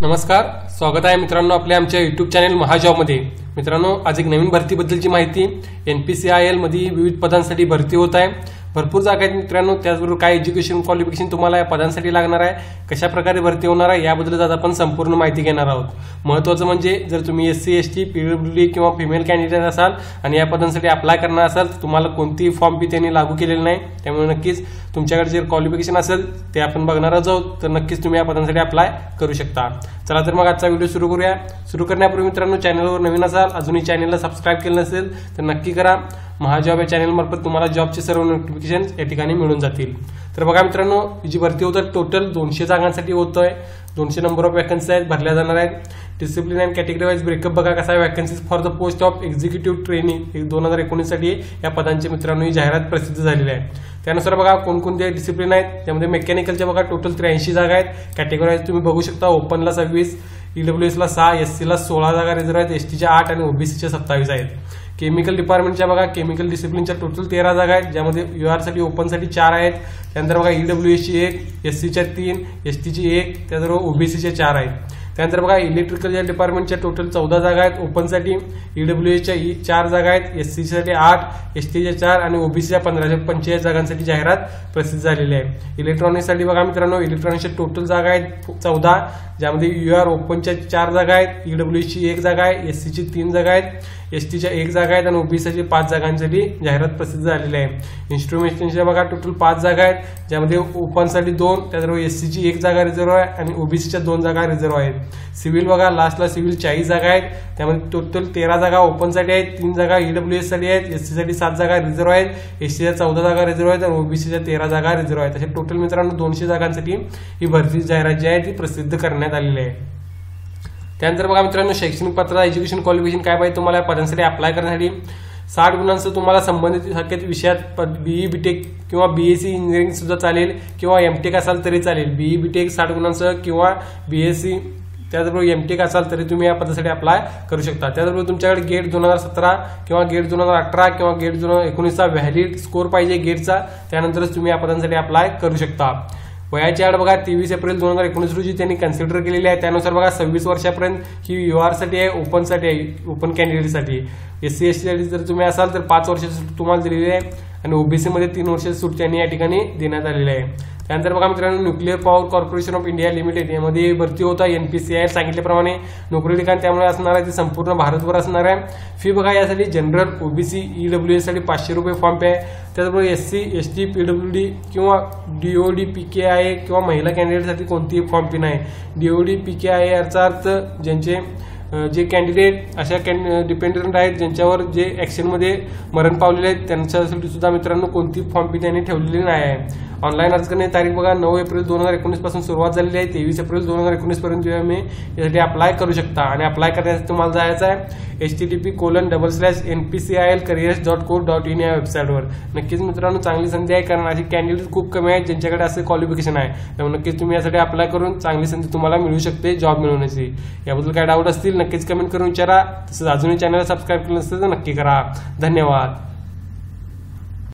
नमस्कार, स्वागत आहे मित्रांनो आपल्या आमच्या यूट्यूब चॅनल महाजॉबमध्ये। मित्रांनो, आज एक नवीन भरतीबद्दलची माहिती। NPCIL मध्ये विविध पदांसाठी भरती होत आहे। भरपूर जागा आहेत मित्रांनो। त्याचबरोबर काय एज्युकेशन क्वालिफिकेशन तुम्हाला या पदांसाठी लागणार आहे, कशा प्रकारे भरती होणार आहे याबद्दल आज आपण संपूर्ण माहिती घेणार आहोत। महत्त्वाचं म्हणजे जर तुम्ही SC ST PWD किंवा फिमेल कॅन्डिडेट असाल आणि या पदांसाठी अप्लाय करणार असाल तर तुम्हाला कोणतीही फॉर्म फी त्यांनी लागू केलेला नाही। त्यामुळे नक्कीच तुमच्याकडे जे क्वालिफिकेशन असेल ते आपण बघणार आहोत, तर नक्कीच तुम्ही या पदांसाठी अप्लाय करू शकता। चला तर मग आजचा व्हिडिओ सुरू करूया। सुरू करण्यापूर्वी मित्रांनो, चॅनलवर नवीन असाल, अजूनही चॅनलला सबस्क्राइब केलं नसेल तर नक्की करा। महाजॉब या चॅनल मार्फत तुम्हाला जॉबचे सर्व नोटिफिकेशन या ठिकाणी मिळून जातील। तर बघा मित्रांनो, ही जी भरती होत आहे टोटल 200 जागांसाठी होतोय। 200 नंबर ऑफ वॅकन्सी आहेत, भरल्या जाणार आहेत। Discipline and category wise breakup बघा कसा आहे। Vacancies for the post of executive training 2019 साठी या पदांची मित्रांनो ही जाहिरात प्रसिद्ध झालेली आहे। त्यानुसार बघा कोणकोणते डिसिप्लिन आहेत। त्यामध्ये मेकॅनिकलच्या बघा टोटल 83 जागा आहेत। कॅटेगरी वाइज तुम्ही बघू शकता, ओपनला 26, EWS ला 6, SC ला 16 जागा रिझर्व आहेत, ST च्या 8 आणि OBC च्या 27 आहेत। केमिकल डिपार्टमेंटच्या बघा केमिकल डिसिप्लिनच्या टोटल 13 जागा आहेत, ज्यामध्ये UR साठी ओपन साठी 4 आहेत। त्यानंतर बघा EWS ची 1, SC च्या 3, ST ची 1, त्याचबरोबर OBC च्या 4 आहेत। त्यानंतर बघा इलेक्ट्रिकल डिपार्टमेंटच्या टोटल 14 जागा आहेत ओपन साठी, EWS च्या 4 जागा आहेत, SC साठी 8, ST च्या 4 आणि OBC च्या 1545 जागांसाठी जाहिरात प्रसिद्ध झालेली आहे। इलेक्ट्रॉनिक्स साठी बघा मित्रांनो, इलेक्ट्रॉनिक्सच्या टोटल जागा आहेत 14, ज्यामध्ये UR ओपनच्या 4 जागा आहेत, EWS ची 1 जागा आहे, SC ची 3 जागा आहेत, ST च्या 1 जागा आहेत आणि OBC ची 5 जागांसाठी जाहिरात प्रसिद्ध झालेली आहे। इन्स्ट्रुमेंटेशनच्या बघा टोटल 5 जागा आहेत, ज्यामध्ये ओपन साठी 2, त्याचबरोबर SC ची 1 जागा रिझर्व आहे आणि OBC च्या 2 जागा रिझर्व आहेत। सिव्हिल बघा लास्टला सिव्हिल 40 जागा आहेत, त्यामध्ये टोटल 13 जागा ओपन साठी आहेत, 3 जागा EWS साठी आहेत, SC साठी 7 जागा रिझर्व आहेत, SC च्या 14 जागा रिझर्व आहेत आणि OBC च्या 13 जागा रिझर्व आहेत। अशा टोटल मित्रांनो 200 जागांसाठी ही भरती जाहिरात जी आहे ती प्रसिद्ध करण्यात आलेली आहे। त्यानंतर बघा मित्रांनो, शैक्षणिक पात्रता एज्युकेशन क्वालिफिकेशन काय पाहिजे तुम्हाला या पदांसाठी अप्लाय करण्यासाठी। 60 गुणांचं तुम्हाला संबंधित विषयात BE BTech किंवा BSc इंजिनिअरिंग सुद्धा चालेल किंवा MTech असाल तरी चालेल। BE BTech 60 गुणांचं किंवा BSc त्याचबरोबर MTech असाल तरी तुम्ही या पदासाठी अप्लाय करू शकता। त्याचबरोबर तुमच्याकडे गेट 2017 किंवा गेट 2018 किंवा गेट 2019चा व्हॅलिड स्कोर पाहिजे गेटचा, त्यानंतरच तुम्ही या पदांसाठी अप्लाय करू शकता। वयाची अट बघा 23 एप्रिल 2019 रोजी त्यांनी कन्सिडर केलेली आहे। त्यानुसार बघा 26 वर्षापर्यंत ही UR साठी आहे, ओपन साठी आहे, ओपन कॅन्डिडेटसाठी। SC ST साठी जर तुम्ही असाल तर 5 वर्षाची सूट तुम्हाला दिलेली आहे आणि OBC मध्ये 3 वर्षाची सूट त्यांनी या ठिकाणी देण्यात आलेली आहे। त्यानंतर बघा मित्रांनो, nuclear power corporation of India limited यामध्ये भरती होत आहे। NPCIL सांगितल्याप्रमाणे नोकरी ठिकाण त्यामुळे असणार आहे ते संपूर्ण भारतभर असणार आहे। फी बघा यासाठी जनरल OBC EWS साठी 500 रुपये फॉर्म फी आहे। त्याचबरोबर SC ST PWD किंवा DOD PKIA किंवा महिला कॅन्डिडेटसाठी कोणतीही फॉर्म फी नाही। DOD PKIA याचा अर्थ ज्यांचे जे कॅन्डिडेट अशा डिपेंडंट आहेत ज्यांच्यावर जे ऍक्शनमध्ये मरण पावलेले आहेत त्यांच्यासाठी सुद्धा मित्रांनो कोणती फॉर्म फी त्यांनी ठेवलेली नाही आहे। ऑनलाईन अर्ज करण्याची तारीख बघा 9 एप्रिल 2019 पासून सुरुवात झालेली आहे। 23 एप्रिल 2019 पर्यंत तुम्ही यासाठी अप्लाय करू शकता आणि अप्लाय करण्यासाठी तुम्हाला जायचं आहे http://npcilcareers.co.in या वेबसाईटवर। नक्कीच मित्रांनो चांगली संधी आहे, कारण असे कॅन्डिडेट खूप कमी आहेत ज्यांच्याकडे असे क्वालिफिकेशन आहे। त्यामुळे नक्कीच तुम्ही यासाठी अप्लाय करून चांगली संधी तुम्हाला मिळू शकते जॉब मिळवण्याची। याबद्दल काय डाऊट असतील नक्कीच कमेंट करून विचारा। तसंच अजूनही चॅनलला सबस्क्राईब केलं नसेल तर नक्की करा। धन्यवाद।